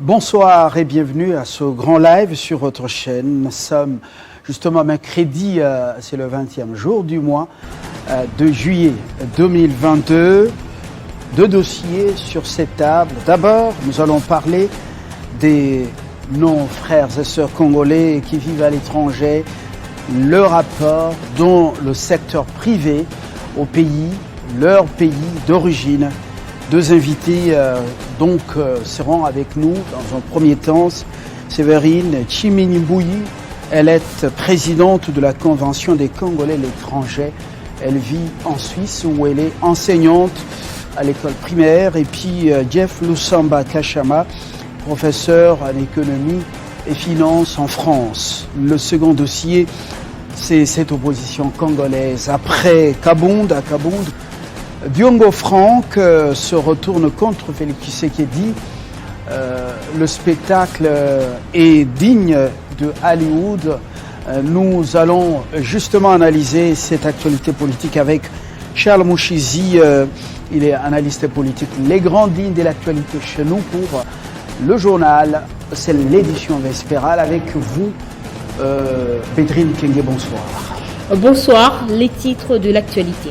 Bonsoir et bienvenue à ce grand live sur votre chaîne. Nous sommes justement mercredi, c'est le 20e jour du mois de juillet 2022. Deux dossiers sur cette table. D'abord, nous allons parler de nos frères et sœurs congolais qui vivent à l'étranger, le rapport dont le secteur privé au pays, leur pays d'origine. Deux invités seront avec nous dans un premier temps. Séverine Tchimini-Mbouyi, elle est présidente de la Convention des Congolais à l'étranger. Elle vit en Suisse où elle est enseignante à l'école primaire. Et puis Jeff Lusamba Kachama, professeur en économie et finance en France. Le second dossier, c'est cette opposition congolaise. Après Kabound, à Kabound, Diongo Frank se retourne contre Félix Tshisekedi. Le spectacle est digne de Hollywood. Nous allons justement analyser cette actualité politique avec Charles Mouchizi. Il est analyste politique. Les grandes lignes de l'actualité chez nous pour le journal, c'est l'édition vespérale avec vous, Pedrine Kenge, bonsoir. Bonsoir, les titres de l'actualité.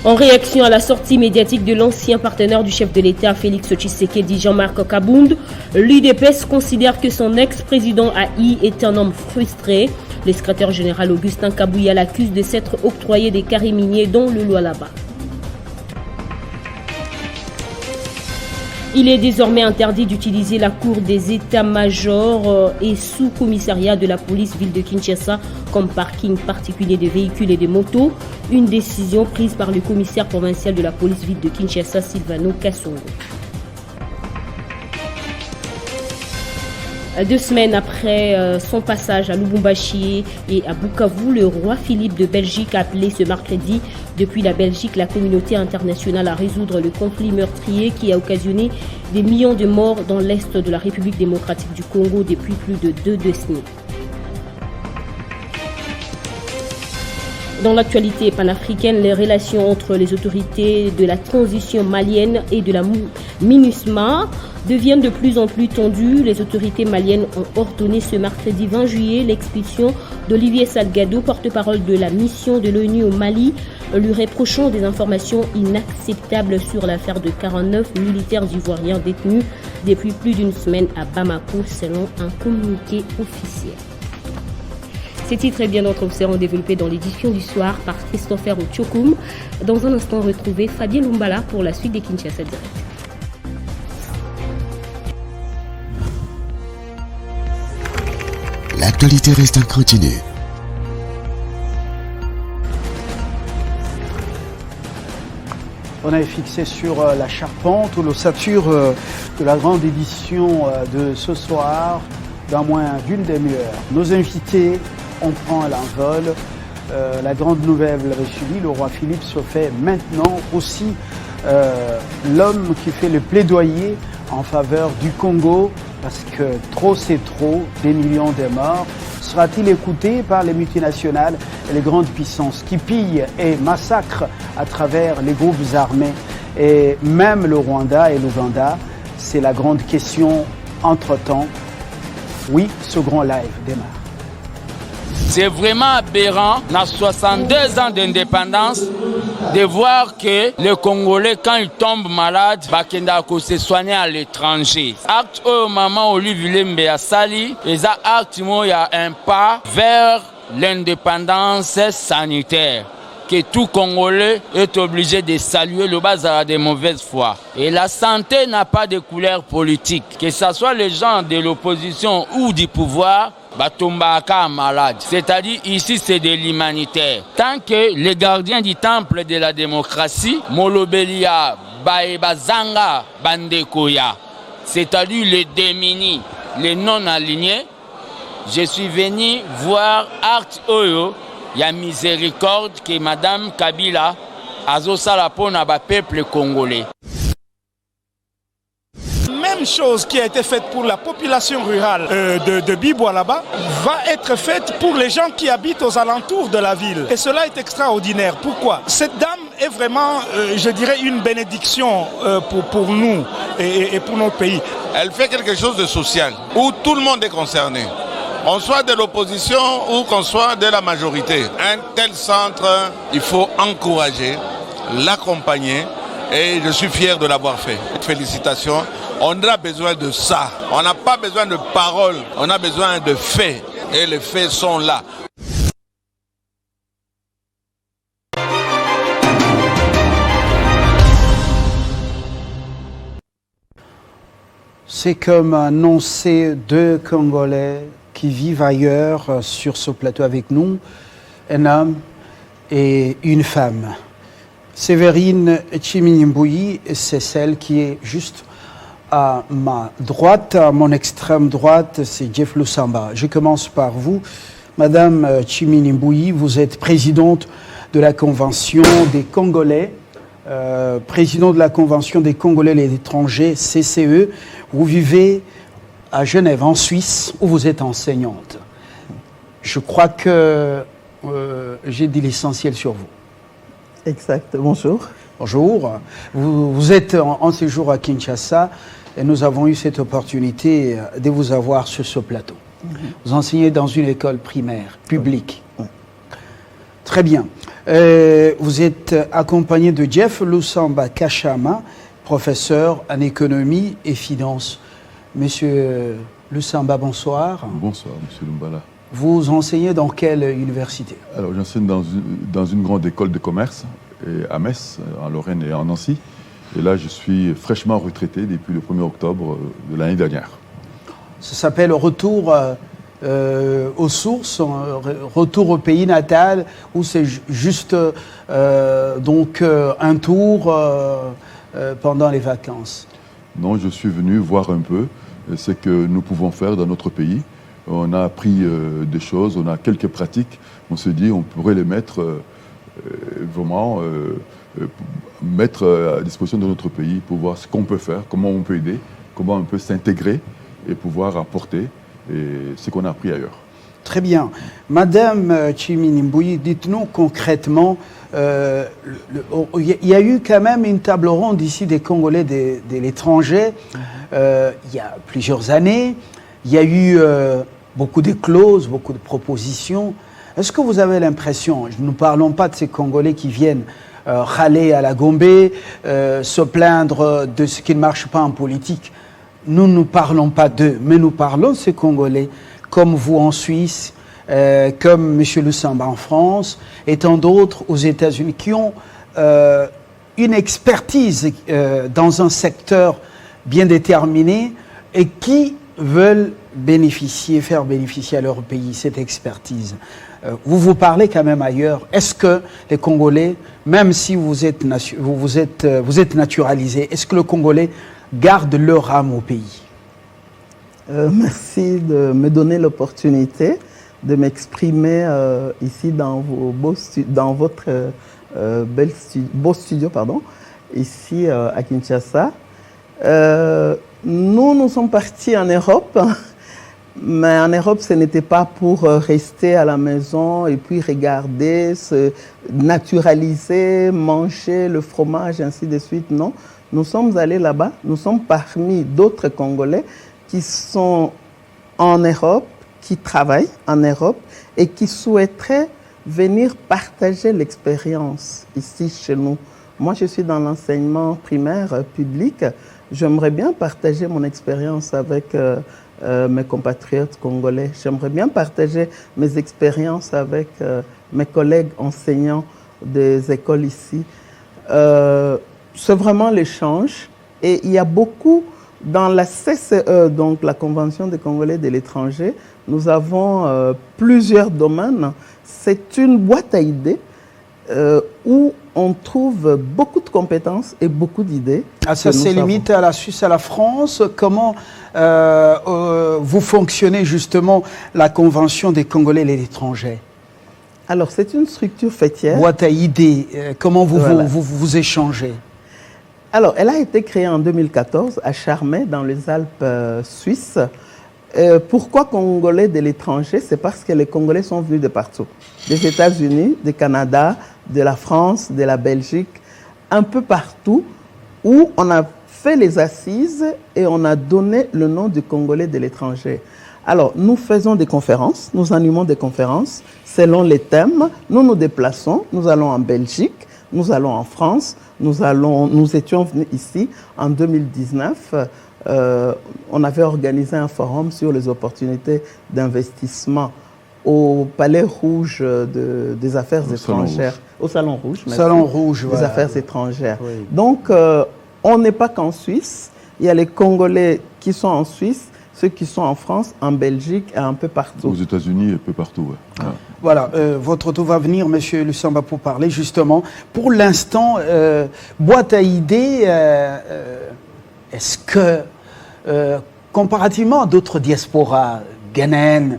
En réaction à la sortie médiatique de l'ancien partenaire du chef de l'État, Félix Tshisekedi, Jean-Marc Kabound, l'UDPS considère que son ex-président AI est un homme frustré. Le secrétaire général Augustin Kabouya l'accuse de s'être octroyé des carrés miniers dont le Lualaba. Il est désormais interdit d'utiliser la cour des états-majors et sous-commissariat de la police ville de Kinshasa comme parking particulier de véhicules et de motos. Une décision prise par le commissaire provincial de la police ville de Kinshasa, Silvano Kassongo. 2 semaines après son passage à Lubumbashi et à Bukavu, le roi Philippe de Belgique a appelé ce mercredi depuis la Belgique la communauté internationale à résoudre le conflit meurtrier qui a occasionné des millions de morts dans l'est de la République démocratique du Congo depuis plus de 2 décennies. Dans l'actualité panafricaine, les relations entre les autorités de la transition malienne et de la MINUSMA deviennent de plus en plus tendues. Les autorités maliennes ont ordonné ce mercredi 20 juillet l'expulsion d'Olivier Salgado, porte-parole de la mission de l'ONU au Mali, lui reprochant des informations inacceptables sur l'affaire de 49 militaires ivoiriens détenus depuis plus d'une semaine à Bamako, selon un communiqué officiel. Ces titres et bien d'autres seront développés dans l'édition du soir par Christopher Ochokoum. Dans un instant, retrouvez Fabien Lumbala pour la suite des Kinshasa Direct. L'actualité reste incontinue. On est fixé sur la charpente ou l'ossature de la grande édition de ce soir, dans moins d'une demi-heure. Nos invités, on prend l'envol. La grande nouvelle avait suivi, le roi Philippe se fait maintenant aussi l'homme qui fait le plaidoyer en faveur du Congo, parce que trop c'est trop, des millions de morts. Sera-t-il écouté par les multinationales et les grandes puissances qui pillent et massacrent à travers les groupes armés et même le Rwanda et l'Ouganda? C'est la grande question entre-temps. Oui, ce grand live démarre. C'est vraiment aberrant, dans 62 ans d'indépendance, de voir que les Congolais, quand ils tombent malades, ils se soignent à l'étranger. Acte au moment où Olivier Sali, et ça acte, il y a un pas vers l'indépendance sanitaire. Que tout Congolais est obligé de saluer le bas de mauvaise foi. Et la santé n'a pas de couleur politique. Que ce soit les gens de l'opposition ou du pouvoir, Batombaka malade. C'est-à-dire ici c'est de l'humanitaire. Tant que les gardiens du temple de la démocratie, Molobelia, Baebazanga, Bandekoya, c'est-à-dire les démunis, les non-alignés, je suis venu voir Art Oyo. Il y a miséricorde que Madame Kabila a zosala pona ba peuple congolais. Même chose qui a été faite pour la population rurale de Biboua là-bas va être faite pour les gens qui habitent aux alentours de la ville. Et cela est extraordinaire. Pourquoi? Cette dame est vraiment, je dirais, une bénédiction pour nous et pour notre pays. Elle fait quelque chose de social, où tout le monde est concerné. On soit de l'opposition ou qu'on soit de la majorité. Un tel centre, il faut encourager, l'accompagner et je suis fier de l'avoir fait. Félicitations. On a besoin de ça. On n'a pas besoin de paroles, on a besoin de faits. Et les faits sont là. C'est comme annoncer deux Congolais qui vivent ailleurs sur ce plateau avec nous, un homme et une femme. Séverine Tchiminimbouyi, c'est celle qui est juste à ma droite, à mon extrême droite, c'est Jeff Lusamba. Je commence par vous. Madame Tchiminimbouyi, vous êtes présidente de la Convention des Congolais, président de la Convention des Congolais et des étrangers, CCE. Vous vivez à Genève, en Suisse, où vous êtes enseignante. Je crois que j'ai dit l'essentiel sur vous. Exact. Bonjour. Bonjour. Vous êtes en séjour à Kinshasa et nous avons eu cette opportunité de vous avoir sur ce plateau. Vous enseignez dans une école primaire, publique. Très bien. Vous êtes accompagné de Jeff Lusamba Kachama, professeur en économie et finance. Monsieur Lusamba, bonsoir. Bonsoir, monsieur Lumbala. Vous enseignez dans quelle université? Alors, j'enseigne dans une grande école de commerce à Metz, en Lorraine et en Nancy. Et là, je suis fraîchement retraité depuis le 1er octobre de l'année dernière. Ça s'appelle retour aux sources, retour au pays natal, ou c'est juste donc un tour pendant les vacances? Non, je suis venu voir un peu ce que nous pouvons faire dans notre pays. On a appris des choses, on a quelques pratiques. On se dit on pourrait les mettre vraiment mettre à disposition de notre pays pour voir ce qu'on peut faire, comment on peut aider, comment on peut s'intégrer et pouvoir apporter ce qu'on a appris ailleurs. Très bien. Madame Tchiminimbouyi, dites-nous concrètement, il y a eu quand même une table ronde ici des Congolais de l'étranger il y a plusieurs années. Il y a eu beaucoup de clauses, beaucoup de propositions. Est-ce que vous avez l'impression, nous ne parlons pas de ces Congolais qui viennent râler à la Gombe, se plaindre de ce qui ne marche pas en politique. Nous ne parlons pas d'eux, mais nous parlons de ces Congolais, comme vous en Suisse, comme M. Lusamba en France, et tant d'autres aux États-Unis, qui ont une expertise dans un secteur bien déterminé et qui veulent faire bénéficier à leur pays cette expertise. Vous parlez quand même ailleurs. Est-ce que les Congolais, même si vous êtes naturalisés, est-ce que le Congolais garde leur âme au pays? Merci de me donner l'opportunité de m'exprimer ici dans votre beau studio, ici à Kinshasa. Nous sommes partis en Europe, mais en Europe, ce n'était pas pour rester à la maison et puis regarder, se naturaliser, manger le fromage, ainsi de suite. Non, nous sommes allés là-bas, nous sommes parmi d'autres Congolais qui sont en Europe, qui travaillent en Europe et qui souhaiteraient venir partager l'expérience ici chez nous. Moi, je suis dans l'enseignement primaire public. J'aimerais bien partager mon expérience avec mes compatriotes congolais. J'aimerais bien partager mes expériences avec mes collègues enseignants des écoles ici. C'est vraiment l'échange. Et il y a beaucoup, dans la CCE, donc la Convention des Congolais de l'étranger, nous avons plusieurs domaines. C'est une boîte à idées où on trouve beaucoup de compétences et beaucoup d'idées. Ça c'est limite à la Suisse, à la France. Comment vous fonctionnez justement la Convention des Congolais et de l'étranger? Alors c'est une structure fêtière. Boîte à idées, comment vous échangez? Alors, elle a été créée en 2014 à Charmey, dans les Alpes suisses. Pourquoi Congolais de l'étranger? C'est parce que les Congolais sont venus de partout. Des États-Unis, du Canada, de la France, de la Belgique, un peu partout, où on a fait les assises et on a donné le nom du Congolais de l'étranger. Alors, nous faisons des conférences, nous animons des conférences selon les thèmes. Nous nous déplaçons, nous allons en Belgique, nous allons en France, nous étions venus ici en 2019. On avait organisé un forum sur les opportunités d'investissement au Palais Rouge des Affaires étrangères, au Salon Rouge, Salon Rouge, des voilà. Affaires étrangères. Oui. Donc, on n'est pas qu'en Suisse. Il y a les Congolais qui sont en Suisse, ceux qui sont en France, en Belgique et un peu partout. Aux États-Unis, un peu partout. Ouais. Ouais. Voilà, votre tour va venir, Monsieur Lussamba, pour parler justement. Pour l'instant, boîte à idées, est-ce que, comparativement à d'autres diasporas, ghanéennes,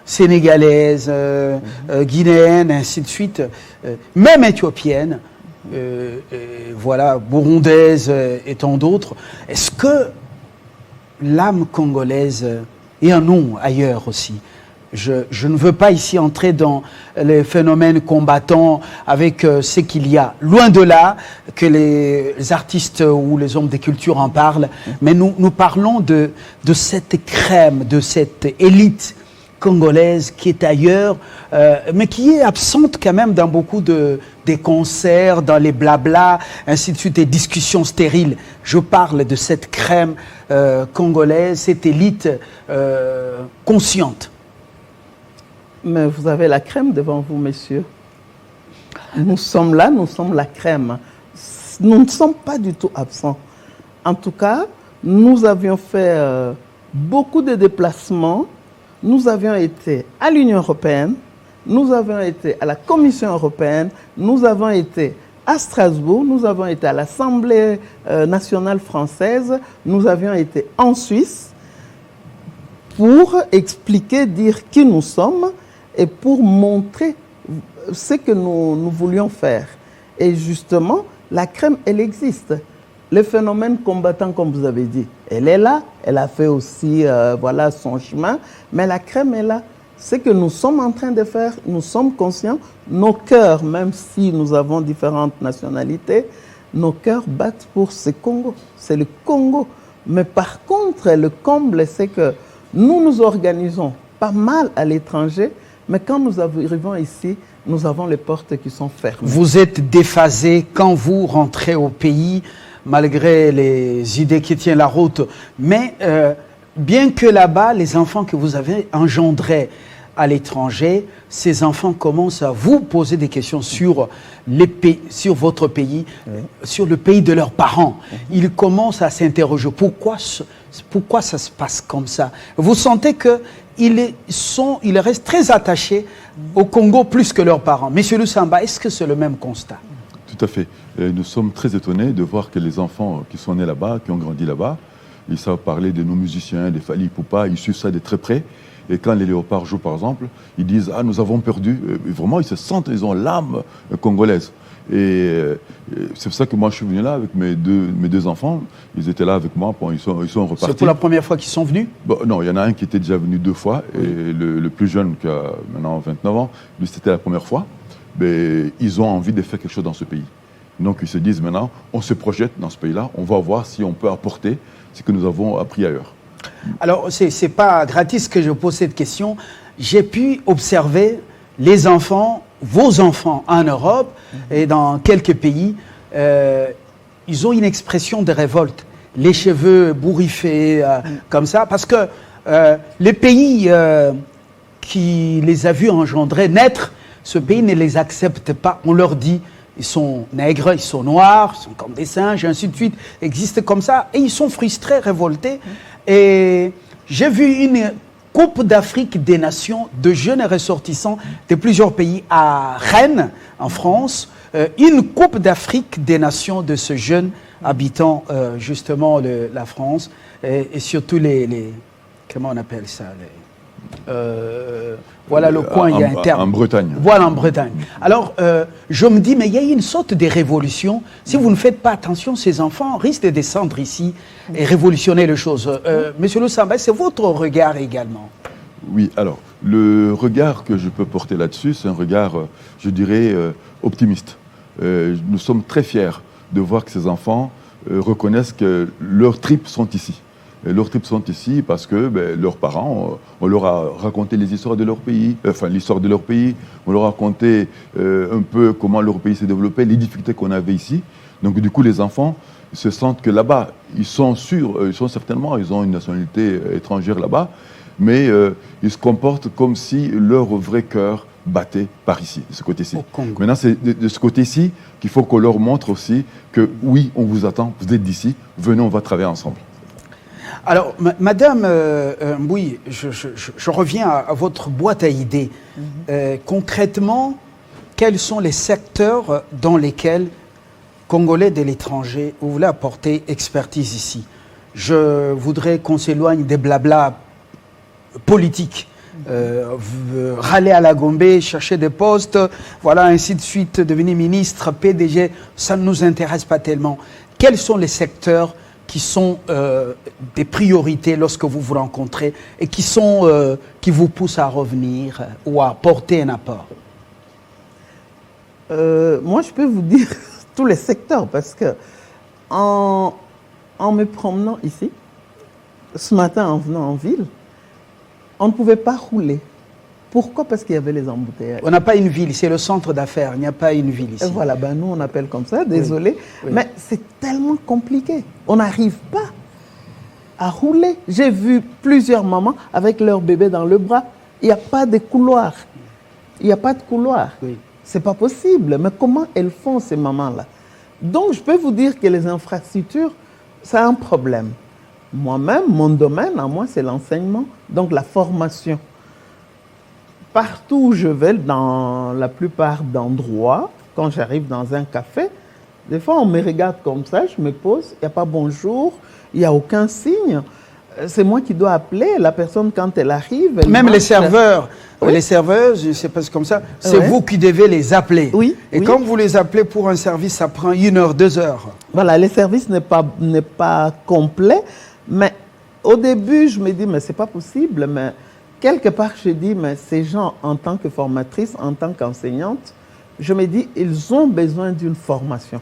sénégalaises, guinéennes, ainsi de suite, même éthiopiennes, voilà, burundaises et tant d'autres, est-ce que l'âme congolaise et un nom ailleurs aussi? Je ne veux pas ici entrer dans les phénomènes combattants avec ce qu'il y a. Loin de là que les artistes ou les hommes des cultures en parlent, mais nous parlons de cette crème, de cette élite congolaise qui est ailleurs, mais qui est absente quand même dans beaucoup des concerts, dans les blablas, ainsi de suite, des discussions stériles. Je parle de cette crème congolaise, cette élite consciente. Mais vous avez la crème devant vous, messieurs. Nous sommes là, nous sommes la crème. Nous ne sommes pas du tout absents. En tout cas, nous avions fait beaucoup de déplacements. Nous avions été à l'Union européenne, nous avions été à la Commission européenne, nous avons été à Strasbourg, nous avons été à l'Assemblée nationale française, nous avions été en Suisse pour expliquer, dire qui nous sommes et pour montrer ce que nous voulions faire. Et justement, la crème, elle existe. Le phénomène combattant, comme vous avez dit, elle est là, elle a fait aussi voilà, son chemin, mais la crème est là. Ce que nous sommes en train de faire, nous sommes conscients, nos cœurs, même si nous avons différentes nationalités, nos cœurs battent pour ce Congo. C'est le Congo. Mais par contre, le comble, c'est que nous nous organisons pas mal à l'étranger, mais quand nous arrivons ici, nous avons les portes qui sont fermées. Vous êtes déphasé quand vous rentrez au pays, malgré les idées qui tiennent la route. Mais bien que là-bas, les enfants que vous avez engendrés à l'étranger, ces enfants commencent à vous poser des questions sur votre pays, oui, sur le pays de leurs parents. Ils commencent à s'interroger. Pourquoi ça se passe comme ça? Vous sentez qu'ils restent très attachés au Congo plus que leurs parents. Monsieur Lussamba, est-ce que c'est le même constat? Tout à fait. Nous sommes très étonnés de voir que les enfants qui sont nés là-bas, qui ont grandi là-bas, ils savent parler de nos musiciens, des Fally Ipupa, ils suivent ça de très près. Et quand les Léopards jouent, par exemple, ils disent « Ah, nous avons perdu ». Vraiment, ils se sentent, ils ont l'âme congolaise. Et c'est pour ça que moi, je suis venu là avec mes deux enfants. Ils étaient là avec moi, bon, ils sont repartis. C'est pour la première fois qu'ils sont venus? Bon, non, il y en a un qui était déjà venu 2 fois. Oui. Et le plus jeune, qui a maintenant 29 ans, lui, c'était la première fois. Mais ils ont envie de faire quelque chose dans ce pays. Donc, ils se disent maintenant, on se projette dans ce pays-là, on va voir si on peut apporter ce que nous avons appris ailleurs. Alors, c'est pas gratis que je pose cette question. J'ai pu observer les enfants, vos enfants en Europe et dans quelques pays, ils ont une expression de révolte. Les cheveux bourriffés, comme ça, parce que les pays qui les a vus engendrer, naître, ce pays ne les accepte pas. On leur dit, ils sont nègres, ils sont noirs, ils sont comme des singes, ainsi de suite, existent comme ça. Et ils sont frustrés, révoltés. Et j'ai vu une Coupe d'Afrique des Nations de jeunes ressortissants de plusieurs pays à Rennes, en France. Une Coupe d'Afrique des Nations de ce jeune habitant justement la France. Et surtout comment on appelle ça, Voilà le coin, il y a un terme. En Bretagne. Voilà, en Bretagne. Alors, je me dis, mais il y a une sorte de révolution. Si vous ne faites pas attention, ces enfants risquent de descendre ici et révolutionner les choses. Monsieur Lusamba, c'est votre regard également. Oui, alors, le regard que je peux porter là-dessus, c'est un regard, je dirais, optimiste. Nous sommes très fiers de voir que ces enfants reconnaissent que leurs tripes sont ici. Et leurs tripes sont ici parce que leurs parents, on leur a raconté les histoires de leur pays, l'histoire de leur pays, on leur a raconté un peu comment leur pays s'est développé, les difficultés qu'on avait ici. Donc du coup, les enfants se sentent que là-bas, ils sont certainement, ils ont une nationalité étrangère là-bas, mais ils se comportent comme si leur vrai cœur battait par ici, de ce côté-ci. Maintenant, c'est de ce côté-ci qu'il faut qu'on leur montre aussi que oui, on vous attend, vous êtes d'ici, venez, on va travailler ensemble. Alors, Madame Mbouy, je reviens à votre boîte à idées. Concrètement, quels sont les secteurs dans lesquels Congolais de l'étranger, vous voulez apporter expertise ici? Je voudrais qu'on s'éloigne des blabla politiques. Râler à la Gombe, chercher des postes, voilà, ainsi de suite, devenir ministre, PDG, ça ne nous intéresse pas tellement. Quels sont les secteurs qui sont des priorités lorsque vous vous rencontrez et qui vous poussent à revenir ou à porter un apport? Moi, je peux vous dire tous les secteurs parce que en me promenant ici, ce matin en venant en ville, on ne pouvait pas rouler. Pourquoi? Parce qu'il y avait les embouteillages. On n'a pas une ville, c'est le centre d'affaires, il n'y a pas une ville ici. Et voilà, nous on appelle comme ça, désolé, oui. Mais c'est tellement compliqué. On n'arrive pas à rouler. J'ai vu plusieurs mamans avec leur bébé dans le bras. Il n'y a pas de couloir. Il n'y a pas de couloir. Oui. C'est pas possible. Mais comment elles font ces mamans-là? Donc je peux vous dire que les infrastructures, c'est un problème. Moi-même, mon domaine, à moi, c'est l'enseignement, donc la formation. Partout où je vais, dans la plupart d'endroits, quand j'arrive dans un café, des fois on me regarde comme ça, je me pose, il n'y a pas bonjour, il n'y a aucun signe. C'est moi qui dois appeler la personne quand elle arrive. Même les serveurs, les serveuses, c'est pas comme ça, c'est vous qui devez les appeler. Oui. Et quand vous les appelez pour un service, ça prend 1 heure, 2 heures. Voilà, le service n'est pas complet, mais au début je me dis, mais c'est pas possible, mais quelque part, je dis, mais ces gens, en tant que formatrice, en tant qu'enseignante, je me dis, ils ont besoin d'une formation.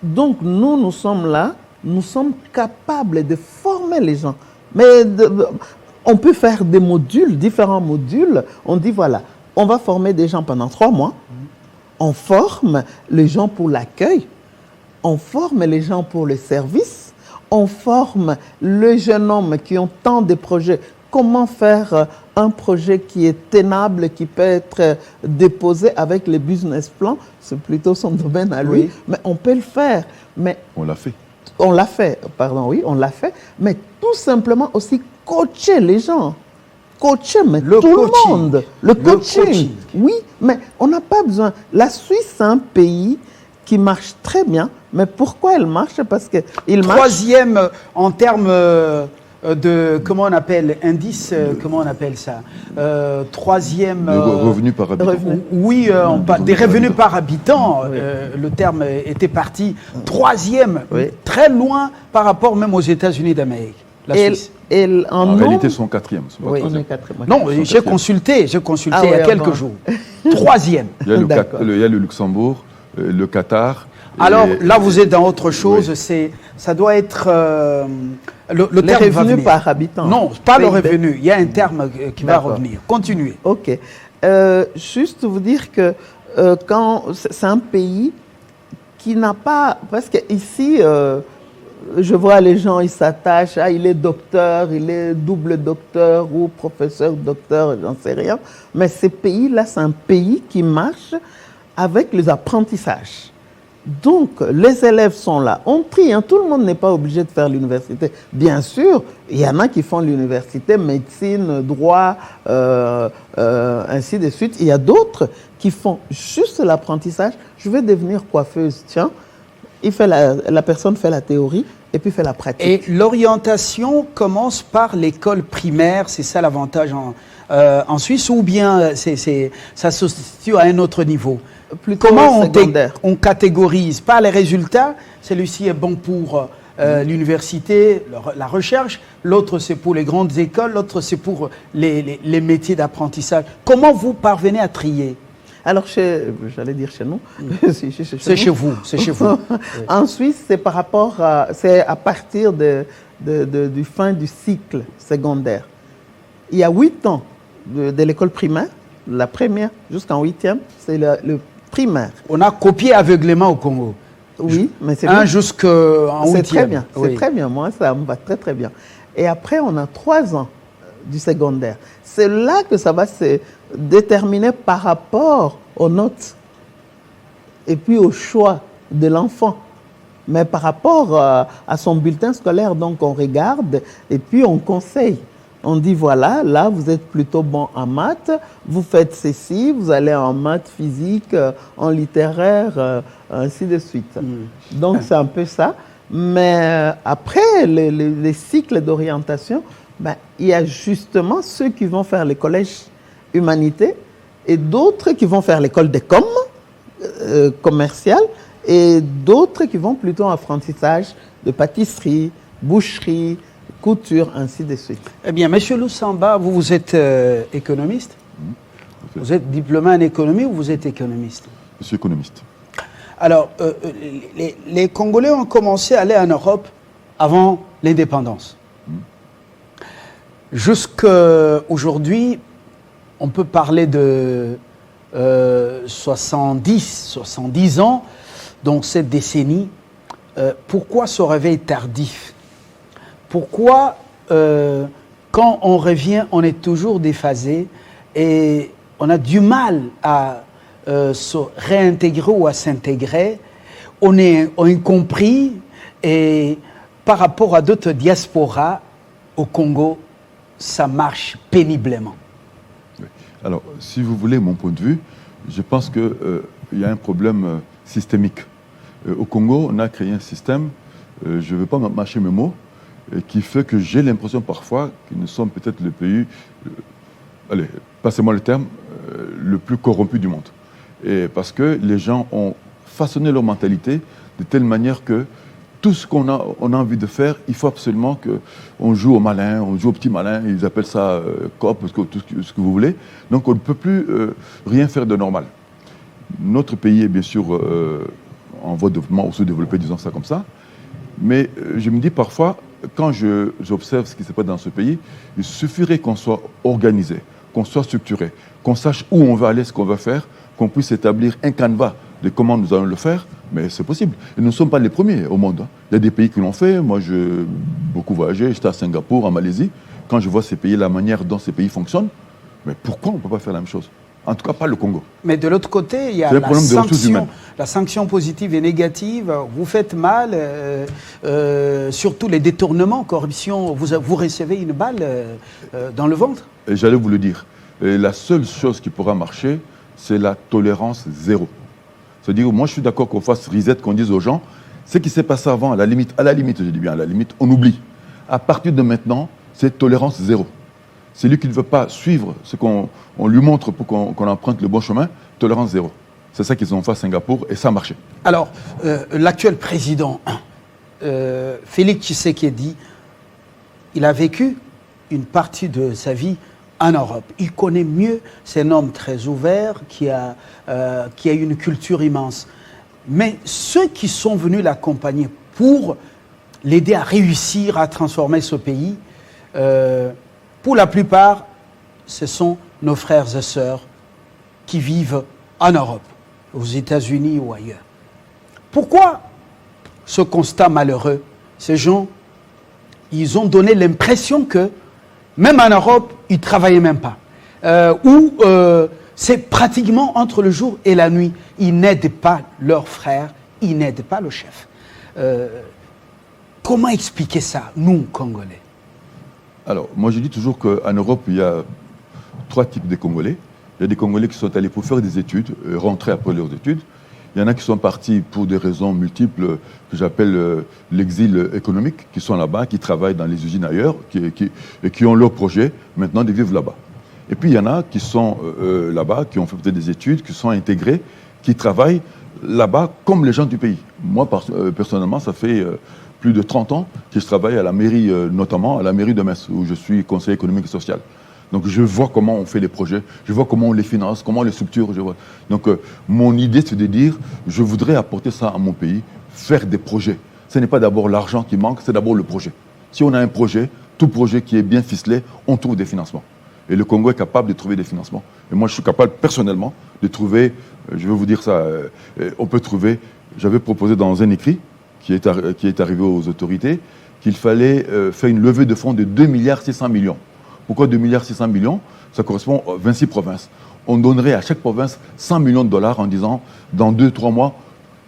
Donc, nous sommes là, nous sommes capables de former les gens. Mais on peut faire des modules, différents modules. On dit, voilà, on va former des gens pendant 3 mois. On forme les gens pour l'accueil. On forme les gens pour le service. On forme les jeunes hommes qui ont tant de projets. Comment faire un projet qui est tenable, qui peut être déposé avec les business plans? C'est plutôt son domaine à lui, mais on peut le faire. Mais on l'a fait. On l'a fait, pardon, oui, on l'a fait. Mais tout simplement aussi coacher les gens. Coacher, mais tout le monde. Le coaching. Oui, mais on n'a pas besoin. La Suisse, c'est un pays qui marche très bien. Mais pourquoi elle marche? Parce qu'il marche... 3e en termes... de, comment on appelle, indice, comment on appelle ça, 3e... revenu par habitant. Oui, des revenus par habitant, le terme était parti. 3e, très loin par rapport même aux États-Unis d'Amérique, la Suisse. En réalité, son 4e. Non, j'ai consulté il y a quelques jours. 3e. Il y a le Luxembourg, le Qatar... Alors là, vous êtes dans autre chose. Ça doit être le terme revenu par habitant. Non, pas le revenu. Il y a un terme qui va revenir. Continuez. Ok. Juste vous dire que quand c'est un pays qui n'a pas, parce que ici, je vois les gens, ils s'attachent. Ah, il est docteur, il est double docteur ou professeur docteur, j'en sais rien. Mais ces pays-là, c'est un pays qui marche avec les apprentissages. Donc, les élèves sont là. On trie, tout le monde n'est pas obligé de faire l'université. Bien sûr, il y en a qui font l'université, médecine, droit, ainsi de suite. Il y a d'autres qui font juste l'apprentissage. Je vais devenir coiffeuse, tiens. La personne fait la théorie, et puis fait la pratique. Et l'orientation commence par l'école primaire, c'est ça l'avantage en Suisse, ou bien ça se situe à un autre niveau? Plutôt Comment secondaire. on catégorise? Par les résultats, celui-ci est bon pour l'université, la recherche, l'autre c'est pour les grandes écoles, l'autre c'est pour les métiers d'apprentissage. Comment vous parvenez à trier? Alors, j'allais dire chez nous. C'est chez vous, c'est chez vous. En Suisse, c'est c'est à partir du fin du cycle secondaire. Il y a 8 ans de l'école primaire, la première jusqu'en 8e, c'est le primaire. On a copié aveuglément au Congo. Oui, mais c'est bien. Jusqu'en 8e. C'est très bien, oui. c'est très bien. Moi, ça me va très très bien. Et après, on a 3 ans du secondaire. C'est là que ça va se déterminer par rapport aux notes et puis au choix de l'enfant. Mais par rapport à son bulletin scolaire, donc on regarde et puis on conseille. On dit voilà, là vous êtes plutôt bon en maths, vous faites ceci, vous allez en maths, physique, en littéraire, ainsi de suite. Donc c'est un peu ça. Mais après les cycles d'orientation, il y a justement ceux qui vont faire les collèges humanités et d'autres qui vont faire l'école des com commerciale et d'autres qui vont plutôt en apprentissage de pâtisserie, boucherie, couture, ainsi de suite. Eh bien, Monsieur Lusamba, vous êtes économiste? Vous êtes diplômé en économie ou vous êtes économiste? Je suis économiste. Alors, les Congolais ont commencé à aller en Europe avant l'indépendance. Jusqu'à aujourd'hui, on peut parler de 70 ans, donc cette décennie. Pourquoi ce réveil tardif? Pourquoi, quand on revient, on est toujours déphasé et on a du mal à se réintégrer ou à s'intégrer? On est incompris et par rapport à d'autres diasporas, au Congo, ça marche péniblement. Oui. Alors, si vous voulez mon point de vue, je pense qu'il y a un problème systémique. Au Congo, on a créé un système, je ne veux pas mâcher mes mots, qui fait que j'ai l'impression parfois que nous sommes peut-être le pays, allez, passez-moi le terme, le plus corrompu du monde. Et parce que les gens ont façonné leur mentalité de telle manière que tout ce qu'on a envie de faire, il faut absolument qu'on joue au malin, on joue au petit malin, ils appellent ça COP, tout ce que vous voulez. Donc on ne peut plus rien faire de normal. Notre pays est bien sûr en voie de développement, ou sous-développé, disons ça comme ça. Mais je me dis parfois, quand j'observe ce qui se passe dans ce pays, il suffirait qu'on soit organisé, qu'on soit structuré, qu'on sache où on va aller, ce qu'on va faire, qu'on puisse établir un canevas de comment nous allons le faire, mais c'est possible. Et nous ne sommes pas les premiers au monde. Il y a des pays qui l'ont fait. Moi, j'ai beaucoup voyagé. J'étais à Singapour, en Malaisie. Quand je vois ces pays, la manière dont ces pays fonctionnent, mais pourquoi on ne peut pas faire la même chose? En tout cas, pas le Congo. Mais de l'autre côté, il y a la sanction positive et négative. Vous faites mal, surtout les détournements, corruption. Vous recevez une balle dans le ventre. Et j'allais vous le dire. Et la seule chose qui pourra marcher, c'est la tolérance zéro. C'est-à-dire, moi, je suis d'accord qu'on fasse reset, qu'on dise aux gens, ce qui s'est passé avant, à la limite, je dis bien à la limite, on oublie. À partir de maintenant, c'est tolérance zéro. Celui qui ne veut pas suivre ce qu'on lui montre pour qu'on emprunte le bon chemin, tolérance zéro. C'est ça qu'ils ont fait à Singapour et ça a marché. Alors, l'actuel président, Félix Tshisekedi, il a vécu une partie de sa vie en Europe. Il connaît mieux, c'est un homme très ouvert, qui a une culture immense. Mais ceux qui sont venus l'accompagner pour l'aider à réussir à transformer ce pays, pour la plupart, ce sont nos frères et sœurs qui vivent en Europe, aux États-Unis ou ailleurs. Pourquoi ce constat malheureux? Ces gens, ils ont donné l'impression que, même en Europe, ils ne travaillaient même pas. C'est pratiquement entre le jour et la nuit. Ils n'aident pas leurs frères, ils n'aident pas le chef. Comment expliquer ça, nous, Congolais? Alors, moi je dis toujours qu'en Europe, il y a 3 types de Congolais. Il y a des Congolais qui sont allés pour faire des études, rentrer après leurs études. Il y en a qui sont partis pour des raisons multiples que j'appelle l'exil économique, qui sont là-bas, qui travaillent dans les usines ailleurs et qui ont leur projet maintenant de vivre là-bas. Et puis il y en a qui sont là-bas, qui ont fait peut-être des études, qui sont intégrés, qui travaillent là-bas comme les gens du pays. Moi, personnellement, ça fait plus de 30 ans que je travaille à la mairie, notamment à la mairie de Metz, où je suis conseiller économique et social. Donc je vois comment on fait les projets, je vois comment on les finance, comment on les structure. Donc mon idée, c'est de dire, je voudrais apporter ça à mon pays, faire des projets. Ce n'est pas d'abord l'argent qui manque, c'est d'abord le projet. Si on a un projet, tout projet qui est bien ficelé, on trouve des financements. Et le Congo est capable de trouver des financements. Et moi, je suis capable personnellement de trouver, je vais vous dire ça, on peut trouver, j'avais proposé dans un écrit qui est arrivé aux autorités, qu'il fallait faire une levée de fonds de 2,6 milliards. Pourquoi 2,6 milliards? Ça correspond à 26 provinces. On donnerait à chaque province 100 millions de dollars en disant, dans 2-3 mois,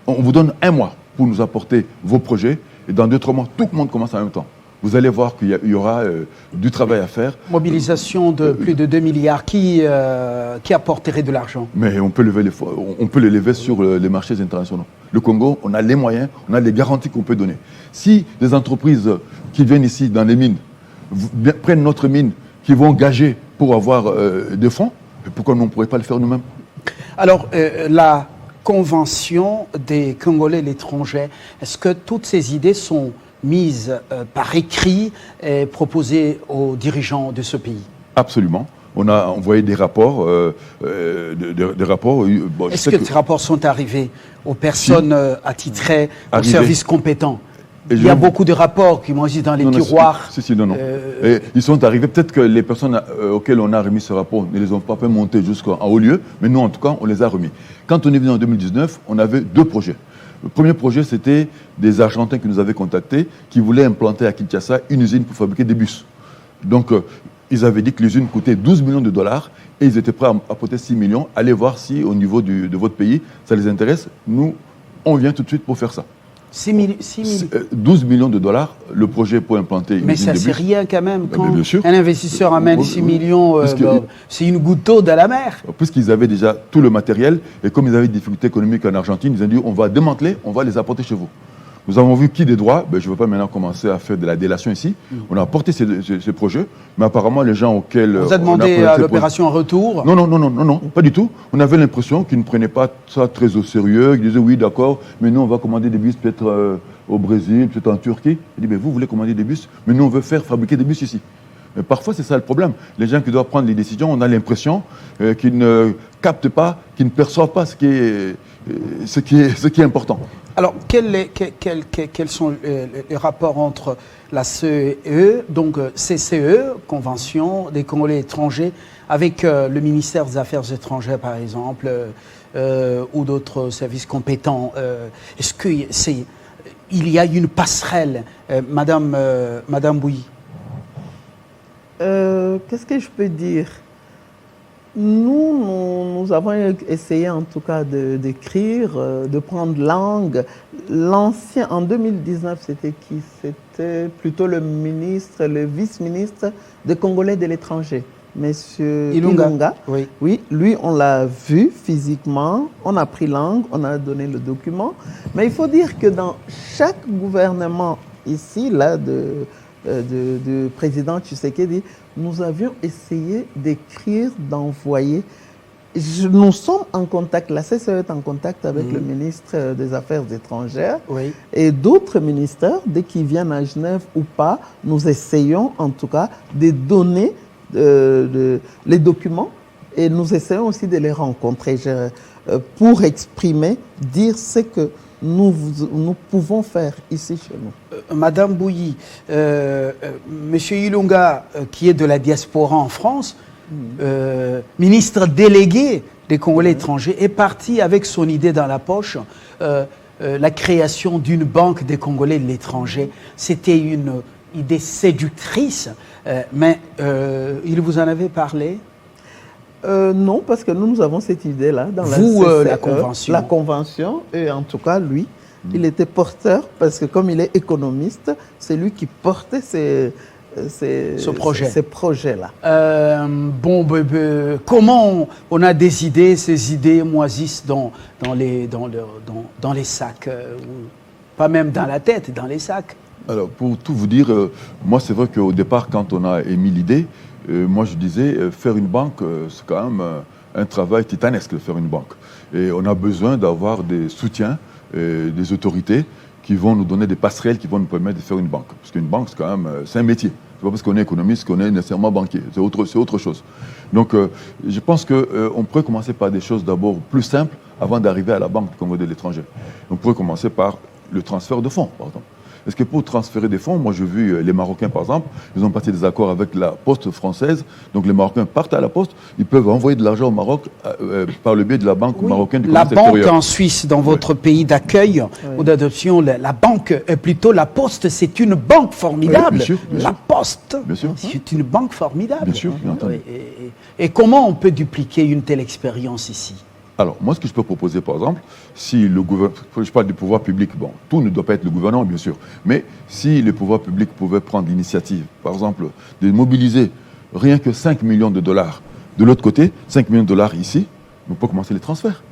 on vous donne 1 mois pour nous apporter vos projets, et dans 2-3 mois, tout le monde commence en même temps. Vous allez voir qu'il y aura du travail à faire. Mobilisation de plus de 2 milliards. Qui apporterait de l'argent? Mais on peut les lever sur les marchés internationaux. Le Congo, on a les moyens, on a les garanties qu'on peut donner. Si des entreprises qui viennent ici dans les mines prennent notre mine, qui vont gager pour avoir des fonds, pourquoi on ne pourrait pas le faire nous-mêmes? Alors, la convention des Congolais de l'étranger, est-ce que toutes ces idées sont mises par écrit et proposées aux dirigeants de ce pays? Absolument. On a envoyé des rapports. Bon, est-ce que ces rapports sont arrivés aux personnes attitrées, aux services compétents? Il y a beaucoup de rapports qui m'ont dit dans les tiroirs. Non. Et ils sont arrivés. Peut-être que les personnes auxquelles on a remis ce rapport ne les ont pas fait monter jusqu'en haut lieu, mais nous, en tout cas, on les a remis. Quand on est venu en 2019, on avait 2 projets. Le premier projet, c'était des Argentins qui nous avaient contactés, qui voulaient implanter à Kinshasa une usine pour fabriquer des bus. Donc, ils avaient dit que l'usine coûtait 12 millions de dollars et ils étaient prêts à apporter 6 millions. Allez voir si, au niveau de votre pays, ça les intéresse. Nous, on vient tout de suite pour faire ça. 12 millions de dollars, le projet pour implanter une usine de bus. Mais ça, c'est rien quand même. Quand un investisseur amène 6 millions, c'est une goutte d'eau dans la mer. Puisqu'ils avaient déjà tout le matériel, et comme ils avaient des difficultés économiques en Argentine, ils ont dit on va démanteler, on va les apporter chez vous. Nous avons vu qui des droits, je ne veux pas maintenant commencer à faire de la délation ici. On a apporté ces projets, mais apparemment les gens auxquels... On vous a demandé l'opération en retour? Non, pas du tout. On avait l'impression qu'ils ne prenaient pas ça très au sérieux. Ils disaient oui, d'accord, mais nous on va commander des bus peut-être au Brésil, peut-être en Turquie. Il dit mais vous voulez commander des bus, mais nous on veut faire fabriquer des bus ici. Mais parfois c'est ça le problème. Les gens qui doivent prendre les décisions, on a l'impression qu'ils ne captent pas, qu'ils ne perçoivent pas ce qui est important. Alors, quels sont les rapports entre la CEE, donc CCE, Convention des Congolais étrangers, avec le ministère des Affaires étrangères, par exemple, ou d'autres services compétents? Est-ce qu'il y a une passerelle, Madame Bouyi? Qu'est-ce que je peux dire? Nous avons essayé en tout cas d'écrire, de prendre langue. L'ancien, en 2019, c'était qui? C'était plutôt le vice-ministre des Congolais de l'étranger, Monsieur Ilunga. Oui, lui, on l'a vu physiquement, on a pris langue, on a donné le document. Mais il faut dire que dans chaque gouvernement ici, là, de président Tshisekedi, nous avions essayé d'écrire, d'envoyer. Nous sommes en contact, la CCE est en contact avec le ministre des Affaires étrangères et d'autres ministères, dès qu'ils viennent à Genève ou pas, nous essayons en tout cas de donner les documents et nous essayons aussi de les rencontrer pour exprimer, dire ce que nous pouvons faire ici chez nous. Madame Bouyi, Monsieur Ilunga, qui est de la diaspora en France, ministre délégué des Congolais étrangers, est parti avec son idée dans la poche, la création d'une banque des Congolais de l'étranger. C'était une idée séductrice, mais il vous en avait parlé? Non, parce que nous avons cette idée-là dans la convention. La convention, et en tout cas, lui, il était porteur, parce que comme il est économiste, c'est lui qui portait ce projet. Ces projets-là. Comment on a des idées, ces idées moisissent dans les sacs, pas même dans la tête, dans les sacs. Alors, pour tout vous dire, moi, c'est vrai qu'au départ, quand on a émis l'idée, moi, je disais, faire une banque, c'est quand même un travail titanesque de faire une banque. Et on a besoin d'avoir des soutiens des autorités qui vont nous donner des passerelles qui vont nous permettre de faire une banque. Parce qu'une banque, c'est quand même, c'est un métier. C'est pas parce qu'on est économiste qu'on est nécessairement banquier. C'est autre chose. Donc, je pense qu'on pourrait commencer par des choses d'abord plus simples avant d'arriver à la Banque du Congo de l'étranger. On pourrait commencer par le transfert de fonds, par exemple. Parce que pour transférer des fonds, moi j'ai vu les Marocains par exemple, ils ont passé des accords avec la Poste française, donc les Marocains partent à la Poste, ils peuvent envoyer de l'argent au Maroc par le biais de la Banque marocaine du commerce extérieur. La banque en Suisse, dans votre pays d'accueil ou d'adoption, la banque, plutôt la Poste, c'est une banque formidable. Bien sûr. La Poste, c'est une banque formidable. Bien sûr, bien entendu. Et comment on peut dupliquer une telle expérience ici ? Alors, moi, ce que je peux proposer, par exemple, si le gouvernement, je parle du pouvoir public, bon, tout ne doit pas être le gouvernement, bien sûr, mais si les pouvoirs publics pouvaient prendre l'initiative, par exemple, de mobiliser rien que 5 millions de dollars de l'autre côté, 5 millions de dollars ici, on peut commencer les transferts.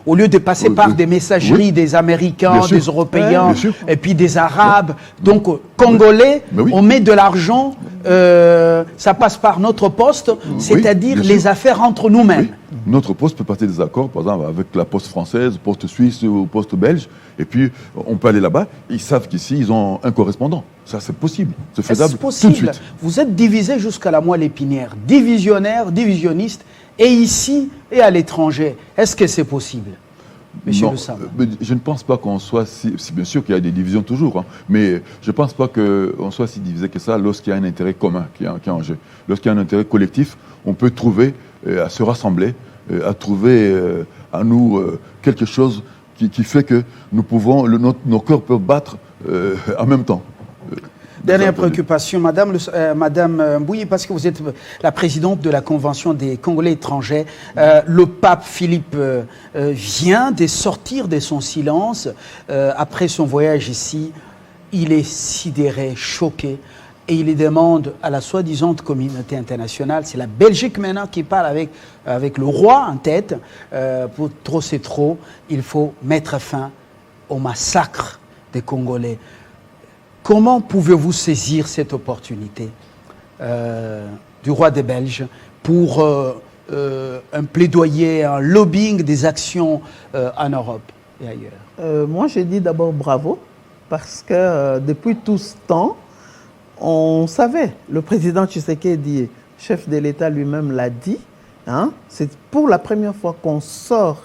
Au lieu de passer par des messageries des Américains, des Européens, et puis des Arabes, donc Congolais, on met de l'argent, ça passe par notre poste, c'est-à-dire les affaires entre nous-mêmes. Notre poste peut passer des accords, par exemple, avec la poste française, poste suisse ou poste belge, et puis on peut aller là-bas, ils savent qu'ici, ils ont un correspondant. Ça, c'est possible, c'est faisable tout de suite. Vous êtes divisé jusqu'à la moelle épinière, divisionnaire, divisionniste, et ici et à l'étranger. Est-ce que c'est possible, Monsieur Le Sam? Je ne pense pas qu'on soit si... Bien sûr qu'il y a des divisions toujours, mais je ne pense pas qu'on soit si divisé que ça lorsqu'il y a un intérêt commun qui est en jeu. Lorsqu'il y a un intérêt collectif, on peut trouver à se rassembler, à trouver à nous quelque chose qui fait que nous pouvons, nos cœurs peuvent battre en même temps. Dernière préoccupation, Madame Mbouyi, parce que vous êtes la présidente de la Convention des Congolais étrangers. Le pape Philippe vient de sortir de son silence. Après son voyage ici, il est sidéré, choqué. Et il demande à la soi-disant communauté internationale, c'est la Belgique maintenant qui parle avec le roi en tête, pour trop c'est trop, il faut mettre fin au massacre des Congolais. Comment pouvez-vous saisir cette opportunité du roi des Belges pour un plaidoyer, un lobbying des actions en Europe et ailleurs? Moi, je dis d'abord bravo, parce que depuis tout ce temps, on savait, le président Tshisekedi, chef de l'État lui-même l'a dit, c'est pour la première fois qu'on sort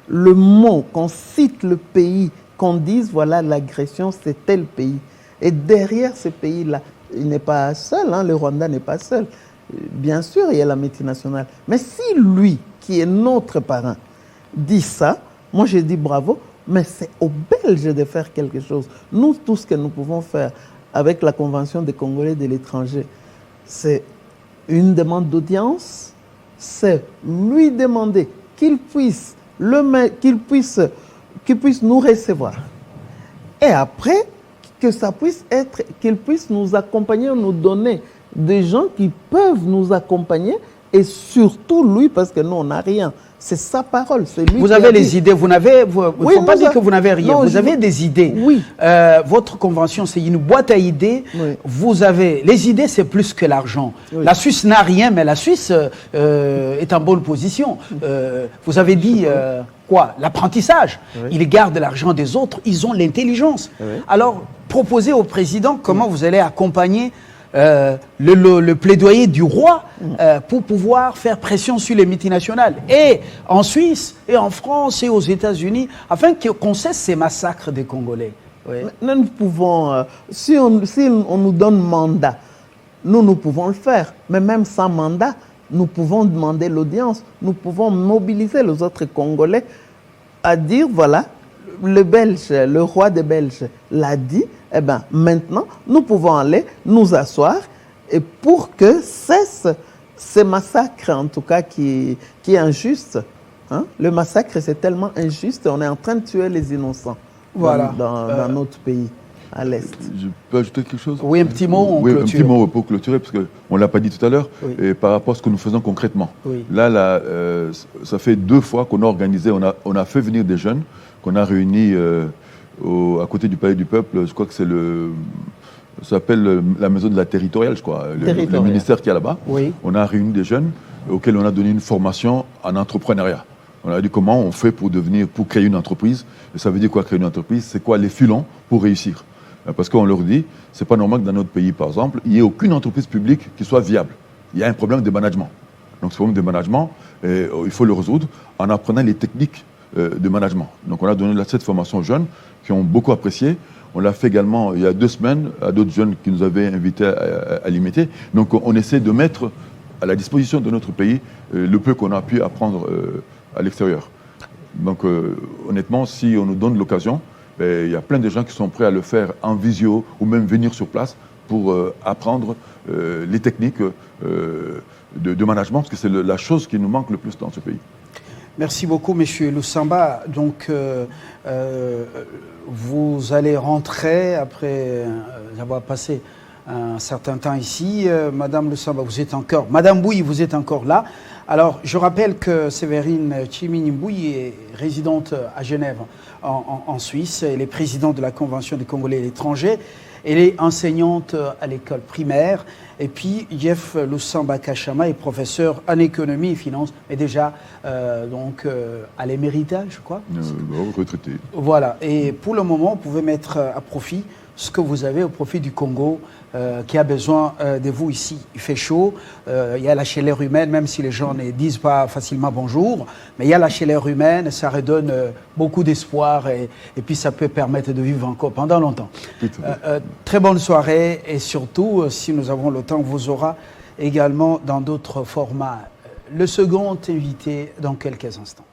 le mot, qu'on cite le pays, qu'on dise, voilà, l'agression, c'est tel pays. Et derrière ce pays-là, il n'est pas seul, le Rwanda n'est pas seul. Bien sûr, il y a la multinationale. Mais si lui, qui est notre parent, dit ça, moi je dis bravo, mais c'est aux Belges de faire quelque chose. Nous, tout ce que nous pouvons faire avec la Convention des Congolais de l'étranger, c'est une demande d'audience, c'est lui demander qu'il puisse nous recevoir. Et après, que ça puisse être, qu'il puisse nous accompagner, nous donner des gens qui peuvent nous accompagner, et surtout lui, parce que nous, on n'a rien. C'est sa parole, c'est lui. Vous avez les idées, il ne faut pas dire que vous n'avez rien, vous avez des idées. Oui. Votre convention, c'est une boîte à idées. Oui. Vous avez, les idées, c'est plus que l'argent. Oui. La Suisse n'a rien, mais la Suisse est en bonne position. Vous avez dit quoi? L'apprentissage. Oui. Ils gardent l'argent des autres, ils ont l'intelligence. Oui. Alors, proposez au président comment vous allez accompagner le plaidoyer du roi pour pouvoir faire pression sur les multinationales, et en Suisse, et en France, et aux États-Unis, afin qu'on cesse ces massacres des Congolais. Oui. Nous pouvons, si on nous donne mandat, nous pouvons le faire, mais même sans mandat, nous pouvons demander l'audience, nous pouvons mobiliser les autres Congolais à dire, voilà, le roi des Belges l'a dit, eh bien, maintenant, nous pouvons aller nous asseoir, et pour que cesse ce massacre, en tout cas, qui est injuste. Le massacre, c'est tellement injuste, on est en train de tuer les innocents dans notre pays. à l'Est. Je peux ajouter quelque chose? Oui, un petit mot. Oui, un petit mot pour clôturer, parce qu'on ne l'a pas dit tout à l'heure, Oui. et par rapport à ce que nous faisons concrètement. Oui. Là, ça fait 2 fois qu'on a organisé, on a fait venir des jeunes, qu'on a réunis à côté du Palais du Peuple. Je crois que ça s'appelle la maison de la territoriale, je crois, le ministère qui est là-bas. Oui. On a réuni des jeunes auxquels on a donné une formation en entrepreneuriat. On a dit comment on fait pour créer une entreprise. Et ça veut dire quoi, créer une entreprise? C'est quoi les filons pour réussir? Parce qu'on leur dit, c'est pas normal que dans notre pays, par exemple, il n'y ait aucune entreprise publique qui soit viable. Il y a un problème de management. Donc ce problème de management, il faut le résoudre en apprenant les techniques de management. Donc on a donné cette formation aux jeunes qui ont beaucoup apprécié. On l'a fait également il y a 2 semaines à d'autres jeunes qui nous avaient invités à l'imiter. Donc on essaie de mettre à la disposition de notre pays le peu qu'on a pu apprendre à l'extérieur. Donc honnêtement, si on nous donne l'occasion, il y a plein de gens qui sont prêts à le faire en visio ou même venir sur place pour apprendre les techniques de management, parce que c'est la chose qui nous manque le plus dans ce pays. Merci beaucoup, Monsieur Lusamba. Donc, vous allez rentrer après avoir passé un certain temps ici. Madame Lusamba, Madame Bouy, vous êtes encore là. Alors, je rappelle que Séverine Tchimini-Bouy est résidente à Genève, en Suisse. Elle est présidente de la Convention des Congolais à l'étranger. Elle est enseignante à l'école primaire. Et puis, Jeff Lusamba Kachama est professeur en économie et finance, mais déjà à l'éméritat, je crois. Retraité. Voilà. Et pour le moment, vous pouvez mettre à profit ce que vous avez au profit du Congo, qui a besoin de vous ici. Il fait chaud, il y a la chaleur humaine, même si les gens ne disent pas facilement bonjour, mais il y a la chaleur humaine, ça redonne beaucoup d'espoir et puis ça peut permettre de vivre encore pendant longtemps. Très bonne soirée et surtout, si nous avons le temps, on vous aura également dans d'autres formats. Le second invité dans quelques instants.